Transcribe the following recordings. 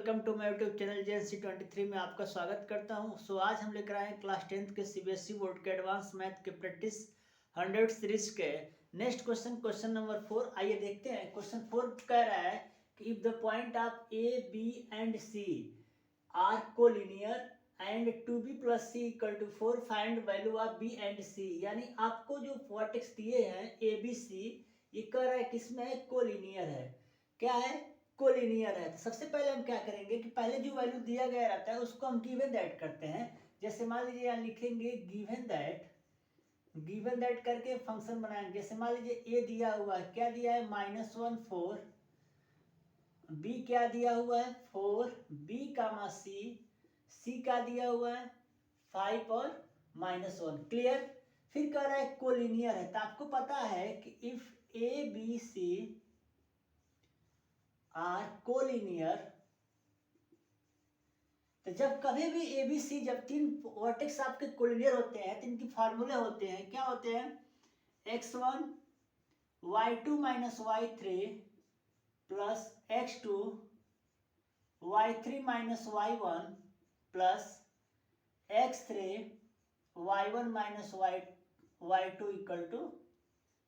Welcome to my YouTube channel JNC23 में आपका स्वागत करता हूं। आज हम लेकर आए हैं क्लास 10th के CBSE बोर्ड के एडवांस मैथ के प्रैक्टिस 100 सीरीज के नेक्स्ट क्वेश्चन नंबर 4। आइए देखते हैं। क्वेश्चन 4 कह रहा है कि if the point of A, B and C are collinear and 2B + C = 4 find value of B and C। यानी आपको जो वर्टेक्स दिए हैं ABC, ये कह रहा है किसमें है, कोलिनियर है। क्या है, कोलिनियर है। तो सबसे पहले हम क्या करेंगे कि पहले जो वैल्यू दिया गया रहता है उसको हम गिवन दैट करते हैं। जैसे मान लीजिए यहाँ लिखेंगे गिवन दैट करके फंक्शन बनाएंगे। जैसे मान लीजिए a दिया हुआ है, क्या दिया है, -1 4, b क्या दिया हुआ है 4, b कामा c का दिया हुआ है 5 और -1। क्लियर। फिर कह रहा है कोलिनियर है। तो आपको पता है कि if a b c are collinear, तो जब कभी भी ABC, जब तीन वर्टेक्स आपके कोलिनियर होते हैं तो इनकी फार्मूले होते हैं, क्या होते हैं, x1 y2 - y3 plus x2 y3 - y1 plus x3 y1 - y2 =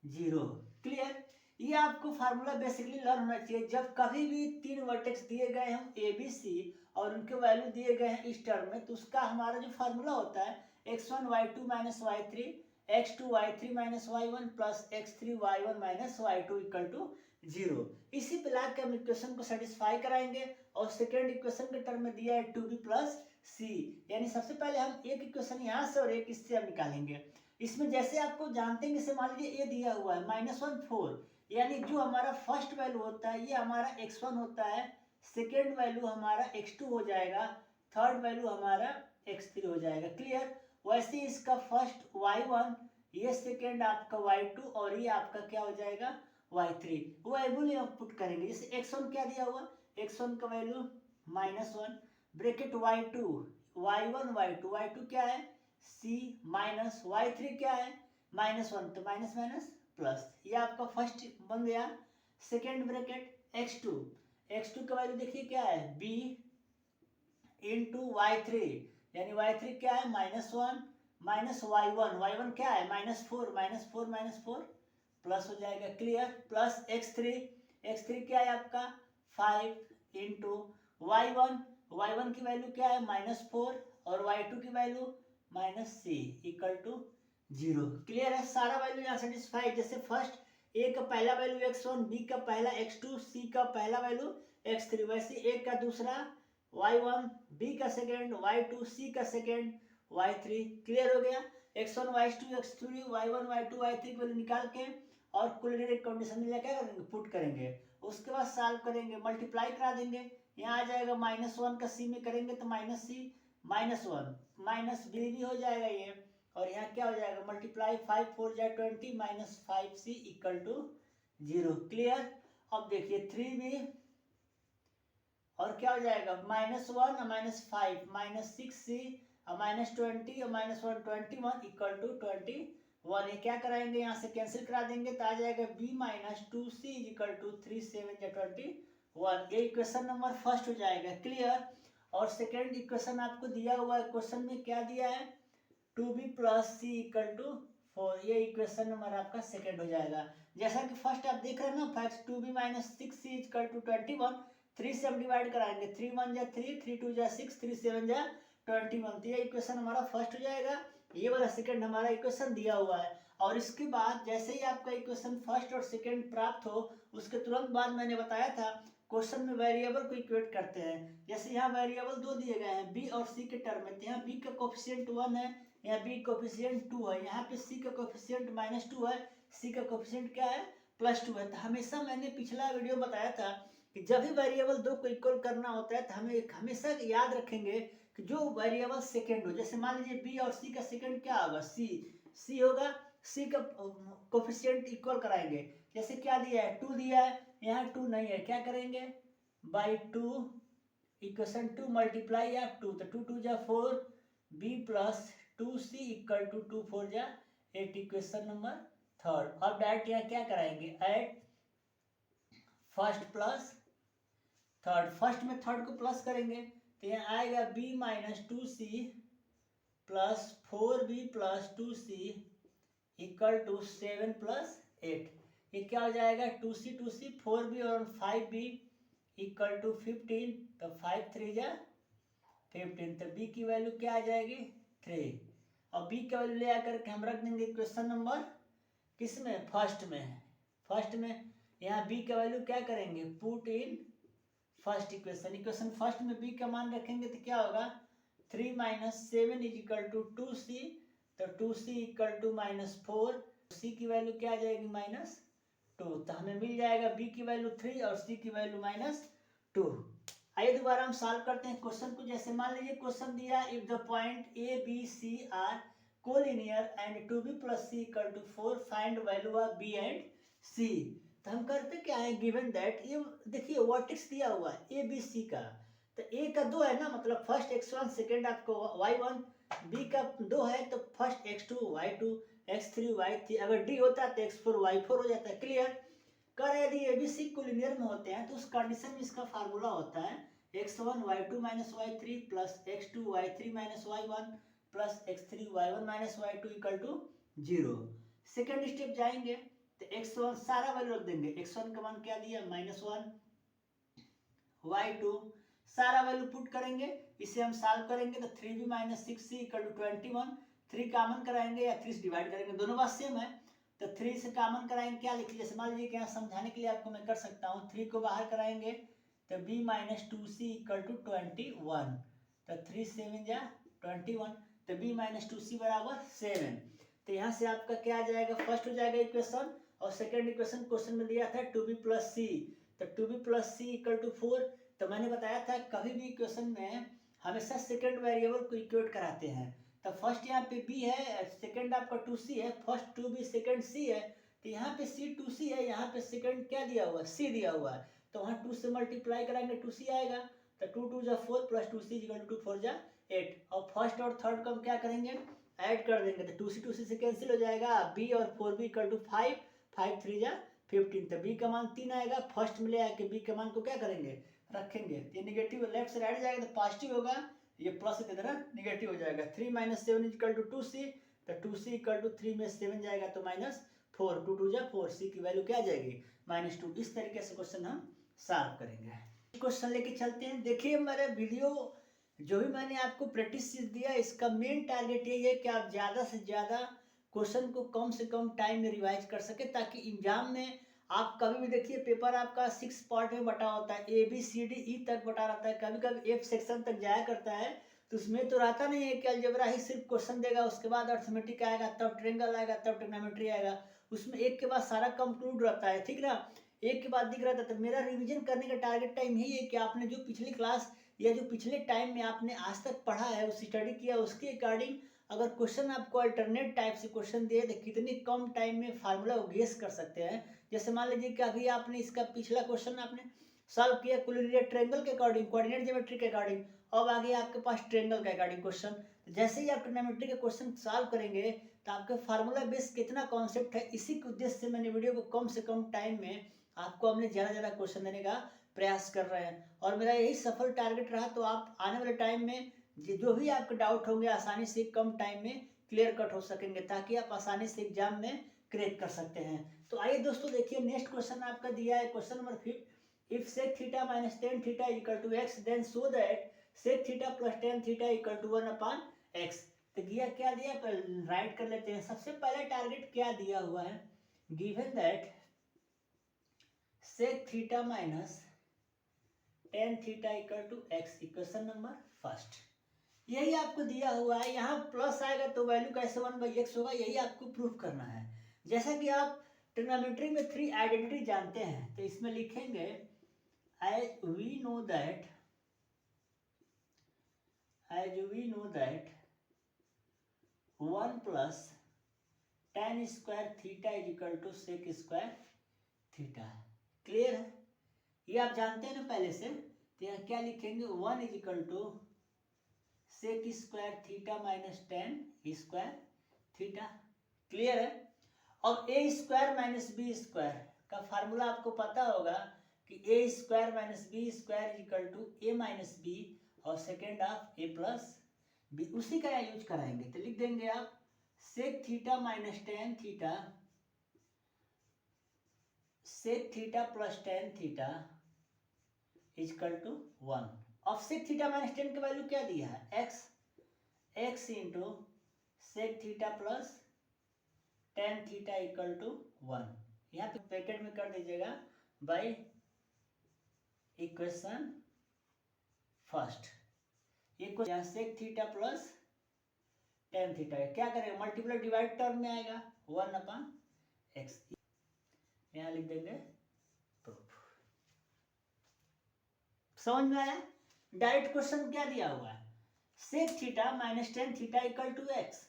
0। Clear. ये आपको फार्मूला बेसिकली लर्न होना चाहिए। जब कभी भी तीन वर्टेक्स दिए गए हैं ABC और उनके वैल्यू दिए गए हैं इस टर्म में, तो उसका हमारा जो फार्मूला होता है x1 y2 - y3 x2 y3 - y1 plus x3 y1 - y2 = 0। इसी पे ला के हम इक्वेशन को सेटिस्फाई कराएंगे। और सेकेंड इक्वेशन के टर्म में दिया है 2B + C। यानी सबसे पहले हम एक इक्वेशन यहाँ से और एक इससे हम निकालेंगे। इसमें जैसे आपको जानते हैं, जैसे मान लीजिए a दिया हुआ है -1 4, यानी जो हमारा फर्स्ट वैल्यू होता है ये हमारा x1 होता है, सेकेंड वैल्यू हमारा x2 हो जाएगा, थर्ड वैल्यू हमारा x3 हो जाएगा। क्लियर। वैसे इसका फर्स्ट y1, ये सेकेंड आपका y2 और ये आपका क्या हो जाएगा, y3। वो वैल्यू हम पुट करेंगे। जैसे x1 क्या दिया हुआ, x1 का value -1 bracket y2 y1 y2 क्या है c माइनस y3 क्या है -1, तो माइनस माइनस प्लस, ये आपका फर्स्ट बन गया। सेकेंड ब्रैकेट x2 का वैल्यू देखिए क्या है b इंटू y3, यानी y3 क्या है -1 माइनस y1 क्या है -4 प्लस हो जाएगा। क्लियर। प्लस x3 क्या है आपका 5 इंटू y1 की वैल्यू क्या है -4 और y2 की वैल्यू -c = 0। क्लियर है। सारा वैल्यू यहाँ सेटिस्फाई। जैसे फर्स्ट ए का पहला वैल्यू x1, बी का पहला x2, सी का पहला वैल्यू x3, वैसे ए का दूसरा y1, बी का सेकेंड y2, सी का सेकेंड y3। क्लियर हो गया। x1 y2 x3 y1 y2 y3 की वैल्यू निकाल के और कोलिनियर कंडीशन में क्या करेंगे, पुट करेंगे। उसके बाद सॉल्व करेंगे, मल्टीप्लाई करा देंगे। यहाँ आ जाएगा -1 का c में करेंगे तो -c -1 माइनस b भी हो जाएगा ये, और यहाँ क्या हो जाएगा मल्टीप्लाई 5 4 जा 20 -5c = 0। क्लियर। अब देखिए 3b और क्या हो जाएगा -1 और -5 -6c और -20 और -1 21 = 21। ये क्या कराएंगे, यहाँ से कैंसिल करा देंगे तो आ जाएगा b - 2c = 3 7 जा 21। ये इक्वेशन नंबर फर्स्ट हो जाएगा। क्लियर। और सेकेंड इक्वेशन आपको दिया हुआ है, क्वेश्चन में क्या दिया है 2b + c = 4। ये इक्वेशन नंबर आपका सेकेंड हो जाएगा। जैसा कि फर्स्ट आप देख रहे हैं ना, 2b - 6c = 21। 3 से हम डिवाइड कराएंगे, 3 1 जा 3, 3 2 जा 6, 3 7 जा 21। तो ये इक्वेशन हमारा फर्स्ट हो जाएगा। ये वाला सेकेंड हमारा इक्वेशन दिया हुआ है। और इसके बाद जैसे ही आपका इक्वेशन फर्स्ट और सेकेंड प्राप्त हो, उसके तुरंत बाद मैंने बताया था क्वेश्चन में वेरिएबल को इक्वेट करते हैं। जैसे यहाँ वेरिएबल दो दिए गए हैं b और c के टर्म में, तो यहाँ b का कोफिशिएंट 1 है, यहाँ b कोफिशिएंट 2 है, यहाँ पे c का कोफिशिएंट -2 है, c का कोफिशिएंट क्या है +2 है। तो हमेशा मैंने पिछला वीडियो बताया था कि जब भी वेरिएबल दो को इक्वल करना होता है तो हमें हमेशा याद रखेंगे कि जो वेरिएबल सेकेंड हो, जैसे मान लीजिए b और c का सेकेंड क्या होगा c होगा, c का कोफिशिएंट इक्वल कराएंगे। जैसे क्या दिया है 2 दिया है, यहाँ 2 नहीं है, क्या करेंगे बाई 2 इक्वेशन 2 मल्टीप्लाई या 2, तो 2 2 जा 4 b + 2c = 2 4 जा 8। Equation number third. अब डायरेक्ट यहाँ क्या कराएंगे, add first plus third, first में थर्ड को प्लस करेंगे तो यहाँ आएगा b minus 2c plus 4b plus 2c equal to 7 plus 8। ये क्या हो जाएगा 2c 4b और 5b इक्वल टू 15, तो 5 3 जा 15, तो b की वैल्यू क्या आ जाएगी 3। और b की वैल्यू ले आकर के हम रख देंगे क्वेश्चन नंबर किस में, फर्स्ट में। फर्स्ट में यहाँ b का वैल्यू क्या करेंगे, put in first equation. Equation first में b का मान रखेंगे तो क्या होगा 3 minus 7 is equal to 2c, तो 2c equal to minus 4, c की वैल्यू क्या आ जाएगी -2, तो हमें मिल जाएगा b की वैल्यू 3 और c की वैल्यू -2। आइए दोबारा हम सॉल्व करते हैं क्वेश्चन को। जैसे मान लीजिए क्वेश्चन दिया if the point a b c are collinear and 2b plus c equal to 4 find value of b and c। तो हम करते क्या है, गिवन दैट ये देखिए वर्टेक्स दिया हुआ है ए बी सी का, तो ए का 2 है ना, मतलब फर्स्ट x1 सेकेंड आपको y1, बी का 2 है तो first x2 y2 x3 y3, अगर डी होता है तो x4 y4 हो जाता है। क्लियर कर, यदि एबीसी कोलिनियर में होते हैं तो उस कंडीशन में इसका फार्मूला होता है x1 y2 minus y3 plus x2 y3 minus y1 plus x3 y1 minus y2 equal to 0। Second step जाएंगे तो x1 सारा वैल्यू रख देंगे, x1 का मान क्या दिया -1, y2 सारा वैल्यू पुट करेंगे, इसे हम सॉल्व करेंगे तो 3b minus 6c equal to 21, 3 common कराएंगे या 3 से डिवाइड करेंगे, दोनों बात सेम है, तो 3 से कॉमन कराएंगे क्या लिख लीजिए, मान लीजिए कि यहाँ समझाने के लिए आपको मैं कर सकता हूँ, 3 को बाहर कराएंगे तो b minus 2c equal to 21, तो 3 7 जा 21, तो b माइनस 2c बराबर 7। तो यहाँ से आपका क्या आ जाएगा, फर्स्ट हो जाएगा इक्वेशन, और सेकेंड इक्वेशन क्वेश्चन में दिया था 2b प्लस c, तो 2b plus c equal to 4। तो मैंने बताया था कभी भी इक्वेशन में हमेशा सेकेंड वेरिएबल को इक्वेट कराते हैं, तो फर्स्ट यहाँ पे b है, सेकेंड आपका 2c है, फर्स्ट 2b सेकेंड c है, तो यहाँ पे c 2c है, यहाँ पे सेकेंड क्या दिया हुआ है c दिया हुआ है, तो वहाँ 2 से मल्टीप्लाई कराएंगे 2c आएगा, तो 2 2 जा 4 प्लस 2c इक्वल टू 4 जा 8, और फर्स्ट और थर्ड को हम क्या करेंगे ऐड कर देंगे, तो 2c से कैंसिल हो जाएगा, b और 4b इक्वल टू 5, 5 3 जा 15, तो b का मान 3 आएगा, फर्स्ट में ले आके b के मान को क्या करेंगे रखेंगे, ये निगेटिव लेफ्ट से राइट जाएगा तो पॉजिटिव होगा, ये प्लस की तरह निगेटिव हो जाएगा, 3 माइनस 7 इक्वल टू 2c, तो 2c इक्वल टू 3 में 7 जाएगा तो -4, 2 2 जा 4, c की वैल्यू क्या आ जाएगी -2। इस तरीके से क्वेश्चन हम सॉल्व करेंगे। क्वेश्चन लेके चलते हैं। देखिए मेरे वीडियो जो भी मैंने आपको प्रैक्टिस दिया इसका मेन टारगेट यही है कि आप ज़्यादा से ज़्यादा क्वेश्चन को कम से कम टाइम में रिवाइज कर सके, ताकि एग्जाम में आप कभी भी देखिए पेपर आपका 6 पार्ट में बटा होता है, A B C D E तक बटा रहता है, कभी कभी एफ सेक्शन तक जाया करता है, तो उसमें तो रहता नहीं है कि अलजेब्रा ही सिर्फ क्वेश्चन देगा, उसके बाद अर्थमेटिक आएगा, तब ट्रेंगल आएगा, तब ट्रिग्नोमेट्री आएगा, उसमें एक के बाद सारा कंक्लूड रहता है, ठीक ना, एक के बाद दिख रहा था। तो मेरा रिविजन करने का टारगेट टाइम यही है कि आपने जो पिछली क्लास या जो पिछले टाइम में आपने आज तक पढ़ा है उस स्टडी किया, उसके अकॉर्डिंग अगर क्वेश्चन आपको अल्टरनेट टाइप से क्वेश्चन दिए तो कितनी कम टाइम में फार्मूला गेस कर सकते हैं। जैसे मान लीजिए कि अभी आपने इसका पिछला क्वेश्चन आपने सॉल्व किया कोलिनियर ट्रायंगल के अकॉर्डिंग, कोऑर्डिनेट ज्योमेट्री के अकॉर्डिंग, अब आगे आपके पास ट्रायंगल के अकॉर्डिंग क्वेश्चन, जैसे ही आप ट्रिग्नोमेट्री के क्वेश्चन सॉल्व करेंगे तो आपके फार्मूला बेस कितना कॉन्सेप्ट है, इसी के उद्देश्य से मैंने वीडियो को कम से कम टाइम में आपको हमने ज़्यादा क्वेश्चन देने का प्रयास कर रहे हैं, और मेरा यही सफल टारगेट रहा। तो आप आने वाले टाइम में जो भी आपके डाउट होंगे आसानी से कम टाइम में क्लियर कट हो सकेंगे, ताकि आप आसानी से एग्जाम में क्रैक कर सकते हैं। तो आइए दोस्तों देखिए नेक्स्ट क्वेश्चन आपका दिया है question number 5, if sec theta minus tan theta equal to x then show that sec theta plus tan theta equal to 1/x। तो दिया क्या दिया, राइट कर लेते हैं। सबसे पहले टारगेट क्या दिया हुआ है, given that sec theta minus tan theta equal to x, equation number first, यही आपको दिया हुआ है। यहाँ प्लस आएगा तो वैल्यू कैसे 1/x होगा, यही आपको प्रूफ करना है। जैसा कि आप ट्रिग्नोमेट्री में 3 आइडेंटिटी जानते हैं, तो इसमें लिखेंगे as we know that 1 plus tan square theta is equal to sec square theta. Clear है, ये आप जानते हैं ना पहले से। तो यहाँ क्या लिखेंगे 1 is equal to sec square theta minus tan square theta. Clear है। अब A square minus B square का फार्मूला आपको पता होगा कि A square minus B square equal to A minus B और second of A plus B, उसी का यूज कराएंगे। तो लिख देंगे आप sec theta minus tan theta sec theta plus tan theta equal to 1। अब सेक थीटा माइनस टेन का वैल्यू क्या दिया है, x, x into sec theta plus tan theta equal to 1। यहाँ पे ब्रैकेट में कर दीजिएगा बाई इक्वेशन फर्स्ट। ये sec theta plus tan theta क्या करेंगे, मल्टीप्लाई डिवाइड टर्म में आएगा 1/x। यहाँ लिख देंगे प्रूफ। समझ में आया? डायरेक्ट क्वेश्चन क्या दिया हुआ है, sec theta minus tan theta equal to x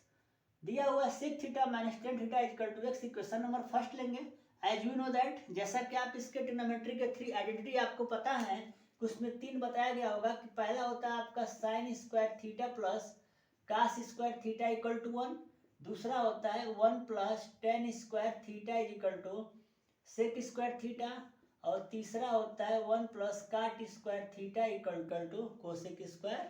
दिया हुआ है। Sec theta minus tan theta equal to x equation number first लेंगे। एज यू नो दैट, जैसा कि आप इसके ट्रिग्नोमेट्री के 3 आइडेंटिटी आपको पता है, उसमें 3 बताया गया होगा कि पहला होता है आपका sine square theta plus cos square theta equal to 1, दूसरा होता है 1 plus tan square theta equal to sec square theta, और तीसरा होता है 1 plus cot square theta equal to cosec square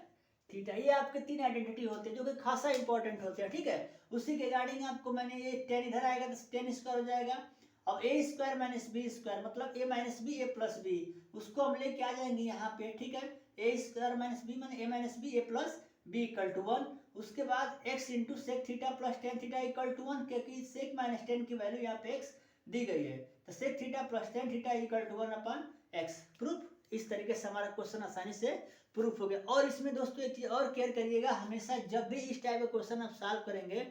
theta. ये आपके 3 आइडेंटिटी होते हैं जो कि खासा इंपॉर्टेंट होते हैं, ठीक है। उसी के रिगार्डिंग आपको मैंने ये टेन इधर आएगा तो टेन स्क्वायर हो जाएगा, और ए स्क्वायर माइनस बी स्क्वायर मतलब ए minus B A plus B, उसको हम लेके आ जाएंगे यहाँ पे, ठीक है। ए स्क्वायर माइनस बी माने A minus B A plus B equal to 1। उसके बाद X into sec theta plus tan theta equal to 1, क्योंकि सेक माइनस टेन की वैल्यू यहाँ पे एक्स दी गई है, तो sec theta plus tan theta equal to 1/x। Proof. इस तरीके से हमारा क्वेश्चन आसानी से प्रूफ हो गया। और इसमें दोस्तों एक चीज और केयर करिएगा, हमेशा जब भी इस टाइप का क्वेश्चन आप सॉल्व करेंगे,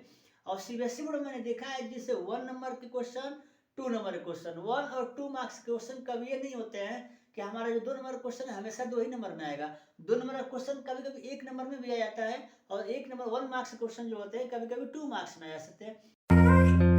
और सीबीएसई बोर्ड में मैंने देखा है जिससे 1 नंबर के क्वेश्चन 2 नंबर के क्वेश्चन 1 और 2 मार्क्स के क्वेश्चन कभी ये नहीं होते हैं कि हमारा जो 2 नंबर क्वेश्चन है हमेशा 2 ही नंबर में आएगा। 2 नंबर का क्वेश्चन कभी कभी 1 नंबर में भी आ जाता है, और 1 नंबर 1 मार्क्स क्वेश्चन जो होते हैं कभी कभी 2 मार्क्स में आ सकते हैं।